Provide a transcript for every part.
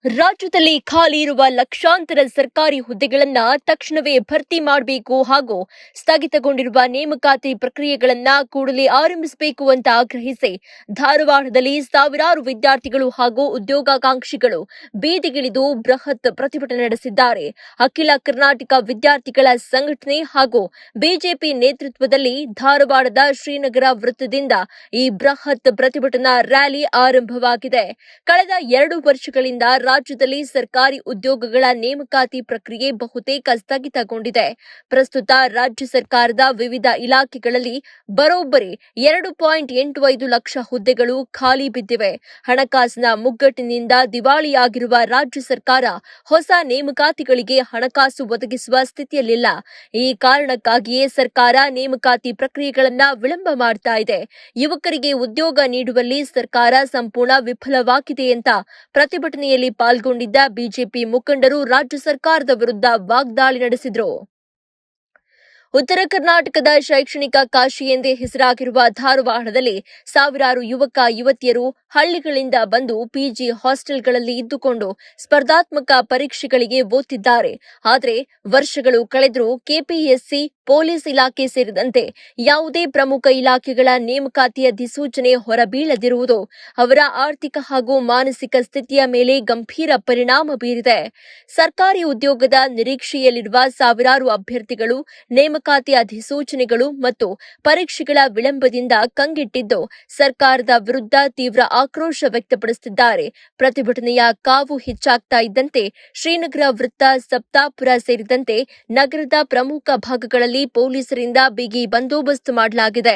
ರಾಜ್ಯದಲ್ಲಿ ಖಾಲಿ ಇರುವ ಲಕ್ಷಾಂತರ ಸರ್ಕಾರಿ ಹುದ್ದೆಗಳನ್ನ ತಕ್ಷಣವೇ ಭರ್ತಿ ಮಾಡಬೇಕು ಹಾಗೂ ಸ್ಥಗಿತಗೊಂಡಿರುವ ನೇಮಕಾತಿ ಪ್ರಕ್ರಿಯೆಗಳನ್ನ ಕೂಡಲೇ ಆರಂಭಿಸಬೇಕು ಅಂತ ಆಗ್ರಹಿಸಿ ಧಾರವಾಡದಲ್ಲಿ ಸಾವಿರಾರು ವಿದ್ಯಾರ್ಥಿಗಳು ಹಾಗೂ ಉದ್ಯೋಗಾಕಾಂಕ್ಷಿಗಳು ಬೀದಿಗಿಳಿದು ಬೃಹತ್ ಪ್ರತಿಭಟನೆ ನಡೆಸಿದ್ದಾರೆ. ಅಖಿಲ ಕರ್ನಾಟಕ ವಿದ್ಯಾರ್ಥಿಗಳ ಸಂಘಟನೆ ಹಾಗೂ ಬಿಜೆಪಿ ನೇತೃತ್ವದಲ್ಲಿ ಧಾರವಾಡದ ಶ್ರೀನಗರ ವೃತ್ತದಿಂದ ಈ ಬೃಹತ್ ಪ್ರತಿಭಟನಾ ರ್ಯಾಲಿ ಆರಂಭವಾಗಿದೆ. ಕಳೆದ 2 ವರ್ಷಗಳಿಂದ ರಾಜ್ಯದಲ್ಲಿ ಸರ್ಕಾರಿ ಉದ್ಯೋಗಗಳ ನೇಮಕಾತಿ ಪ್ರಕ್ರಿಯೆ ಬಹುತೇಕ ಸ್ಥಗಿತಗೊಂಡಿದೆ. ಪ್ರಸ್ತುತ ರಾಜ್ಯ ಸರ್ಕಾರದ ವಿವಿಧ ಇಲಾಖೆಗಳಲ್ಲಿ ಬರೋಬ್ಬರಿ 2.85 ಲಕ್ಷ ಹುದ್ದೆಗಳು ಖಾಲಿ ಬಿದ್ದಿವೆ. ಹಣಕಾಸಿನ ಮುಗ್ಗಟ್ಟಿನಿಂದ ದಿವಾಳಿಯಾಗಿರುವ ರಾಜ್ಯ ಸರ್ಕಾರ ಹೊಸ ನೇಮಕಾತಿಗಳಿಗೆ ಹಣಕಾಸು ಒದಗಿಸುವ ಸ್ಥಿತಿಯಲ್ಲಿಲ್ಲ. ಈ ಕಾರಣಕ್ಕಾಗಿಯೇ ಸರ್ಕಾರ ನೇಮಕಾತಿ ಪ್ರಕ್ರಿಯೆಗಳನ್ನ ವಿಳಂಬ ಮಾಡ್ತಾ ಇದೆ. ಯುವಕರಿಗೆ ಉದ್ಯೋಗ ನೀಡುವಲ್ಲಿ ಸರ್ಕಾರ ಸಂಪೂರ್ಣ ವಿಫಲವಾಗಿದೆ ಅಂತ ಪ್ರತಿಭಟನೆಯಲ್ಲಿ ಪಾಲ್ಗೊಂಡಿದ್ದ ಬಿಜೆಪಿ ಮುಖಂಡರು ರಾಜ್ಯ ಸರ್ಕಾರದ ವಿರುದ್ಧ ವಾಗ್ದಾಳಿ ನಡೆಸಿದರು. ಉತ್ತರ ಕರ್ನಾಟಕದ ಶೈಕ್ಷಣಿಕ ಕಾಶಿ ಎಂದೇ ಹೆಸರಾಗಿರುವ ಧಾರವಾಡದಲ್ಲಿ ಸಾವಿರಾರು ಯುವಕ ಯುವತಿಯರು ಹಳ್ಳಿಗಳಿಂದ ಬಂದು ಪಿಜಿ ಹಾಸ್ಟೆಲ್ಗಳಲ್ಲಿ ಇದ್ದುಕೊಂಡು ಸ್ಪರ್ಧಾತ್ಮಕ ಪರೀಕ್ಷೆಗಳಿಗೆ ಓದ್ತಿದ್ದಾರೆ. ಆದರೆ ವರ್ಷಗಳು ಕಳೆದರೂ ಕೆಪಿಎಸ್ಸಿ, ಪೊಲೀಸ್ ಇಲಾಖೆ ಸೇರಿದಂತೆ ಯಾವುದೇ ಪ್ರಮುಖ ಇಲಾಖೆಗಳ ನೇಮಕಾತಿ ಅಧಿಸೂಚನೆ ಹೊರಬೀಳದಿರುವುದು ಅವರ ಆರ್ಥಿಕ ಹಾಗೂ ಮಾನಸಿಕ ಸ್ಥಿತಿಯ ಮೇಲೆ ಗಂಭೀರ ಪರಿಣಾಮ ಬೀರಿದೆ. ಸರ್ಕಾರಿ ಉದ್ಯೋಗದ ನಿರೀಕ್ಷೆಯಲ್ಲಿರುವ ಸಾವಿರಾರು ಅಭ್ಯರ್ಥಿಗಳು ನೇಮಕಾತಿ ಅಧಿಸೂಚನೆಗಳು ಮತ್ತು ಪರೀಕ್ಷೆಗಳ ವಿಳಂಬದಿಂದ ಕಂಗೆಟ್ಟಿದ್ದು ಸರ್ಕಾರದ ವಿರುದ್ಧ ತೀವ್ರ ಆಕ್ರೋಶ ವ್ಯಕ್ತಪಡಿಸುತ್ತಿದ್ದಾರೆ. ಪ್ರತಿಭಟನೆಯ ಕಾವು ಹೆಚ್ಚಾಗ್ತಾ ಇದ್ದಂತೆ ಶ್ರೀನಗರ ವೃತ್ತ, ಸಪ್ತಾಪುರ ಸೇರಿದಂತೆ ನಗರದ ಪ್ರಮುಖ ಭಾಗಗಳಲ್ಲಿ ಪೊಲೀಸರಿಂದ ಬಿಗಿ ಬಂದೋಬಸ್ತ್ ಮಾಡಲಾಗಿದೆ.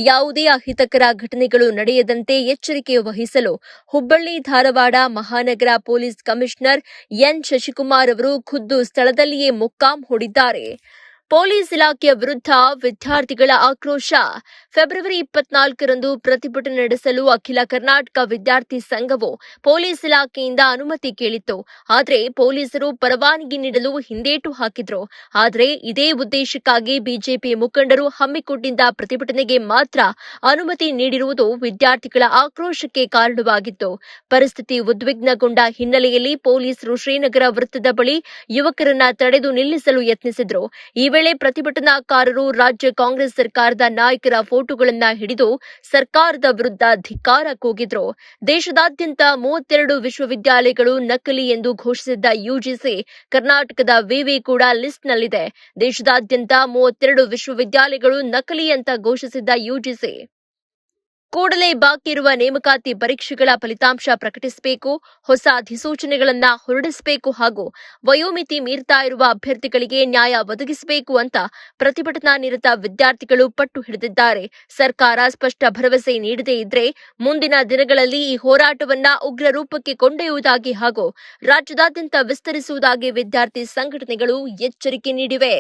ಯಾವುದೇ ಅಹಿತಕರ ಘಟನೆಗಳು ನಡೆಯದಂತೆ ಎಚ್ಚರಿಕೆ ವಹಿಸಲು ಹುಬ್ಬಳ್ಳಿ ಧಾರವಾಡ ಮಹಾನಗರ ಪೊಲೀಸ್ ಕಮಿಷನರ್ ಎನ್ ಶಶಿಕುಮಾರ್ ಅವರು ಖುದ್ದು ಸ್ಥಳದಲ್ಲಿಯೇ ಮೊಕ್ಕಾಂ ಹೂಡಿದ್ದಾರೆ. ಪೊಲೀಸ್ ಇಲಾಖೆಯ ವಿರುದ್ಧ ವಿದ್ಯಾರ್ಥಿಗಳ ಆಕ್ರೋಶ. ಫೆಬ್ರವರಿ 24ರಂದು ಪ್ರತಿಭಟನೆ ನಡೆಸಲು ಅಖಿಲ ಕರ್ನಾಟಕ ವಿದ್ಯಾರ್ಥಿ ಸಂಘವು ಪೊಲೀಸ್ ಇಲಾಖೆಯಿಂದ ಅನುಮತಿ ಕೇಳಿತ್ತು. ಆದರೆ ಪೊಲೀಸರು ಪರವಾನಗಿ ನೀಡಲು ಹಿಂದೇಟು ಹಾಕಿದ್ರು. ಆದರೆ ಇದೇ ಉದ್ದೇಶಕ್ಕಾಗಿ ಬಿಜೆಪಿ ಮುಖಂಡರು ಹಮ್ಮಿಕೊಂಡಿದ್ದ ಪ್ರತಿಭಟನೆಗೆ ಮಾತ್ರ ಅನುಮತಿ ನೀಡಿರುವುದು ವಿದ್ಯಾರ್ಥಿಗಳ ಆಕ್ರೋಶಕ್ಕೆ ಕಾರಣವಾಗಿತ್ತು. ಪರಿಸ್ಥಿತಿ ಉದ್ವಿಗ್ನಗೊಂಡ ಹಿನ್ನೆಲೆಯಲ್ಲಿ ಪೊಲೀಸರು ಶ್ರೀನಗರ ವೃತ್ತದ ಬಳಿ ಯುವಕರನ್ನ ತಡೆದು ನಿಲ್ಲಿಸಲು ಯತ್ನಿಸಿದ್ರು. ಈ ವೇಳೆ ಪ್ರತಿಭಟನಾಕಾರರು ರಾಜ್ಯ ಕಾಂಗ್ರೆಸ್ ಸರ್ಕಾರದ ನಾಯಕರ ಫೋಟೋಗಳನ್ನ ಹಿಡಿದು ಸರ್ಕಾರದ ವಿರುದ್ಧ ಧಿಕ್ಕಾರ ಕೂಗಿದ್ರು. ದೇಶದಾದ್ಯಂತ 32 ವಿಶ್ವವಿದ್ಯಾಲಯಗಳು ನಕಲಿ ಎಂದು ಘೋಷಿಸಿದ್ದ ಯುಜಿಸಿ ಕರ್ನಾಟಕದ ವಿವಿ ಕೂಡ ಲಿಸ್ಟ್ನಲ್ಲಿದೆ. ದೇಶದಾದ್ಯಂತ 32 ವಿಶ್ವವಿದ್ಯಾಲಯಗಳು ನಕಲಿ ಅಂತ ಘೋಷಿಸಿದ್ದ ಯುಜಿಸಿ ಕೂಡಲೇ ಬಾಕಿ ಇರುವ ನೇಮಕಾತಿ ಪರೀಕ್ಷೆಗಳ ಫಲಿತಾಂಶ ಪ್ರಕಟಿಸಬೇಕು, ಹೊಸ ಅಧಿಸೂಚನೆಗಳನ್ನು ಹೊರಡಿಸಬೇಕು ಹಾಗೂ ವಯೋಮಿತಿ ಮೀರ್ತಾ ಇರುವ ಅಭ್ಯರ್ಥಿಗಳಿಗೆ ನ್ಯಾಯ ಒದಗಿಸಬೇಕು ಅಂತ ಪ್ರತಿಭಟನಾ ನಿರತ ವಿದ್ಯಾರ್ಥಿಗಳು ಪಟ್ಟು ಹಿಡಿದಿದ್ದಾರೆ. ಸರ್ಕಾರ ಸ್ಪಷ್ಟ ಭರವಸೆ ನೀಡದೇ ಇದ್ರೆ ಮುಂದಿನ ದಿನಗಳಲ್ಲಿ ಈ ಹೋರಾಟವನ್ನ ಉಗ್ರ ರೂಪಕ್ಕೆ ಕೊಂಡೊಯ್ಯುವುದಾಗಿ ಹಾಗೂ ರಾಜ್ಯದಾದ್ಯಂತ ವಿಸ್ತರಿಸುವುದಾಗಿ ವಿದ್ಯಾರ್ಥಿ ಸಂಘಟನೆಗಳು ಎಚ್ಚರಿಕೆ ನೀಡಿವೆ.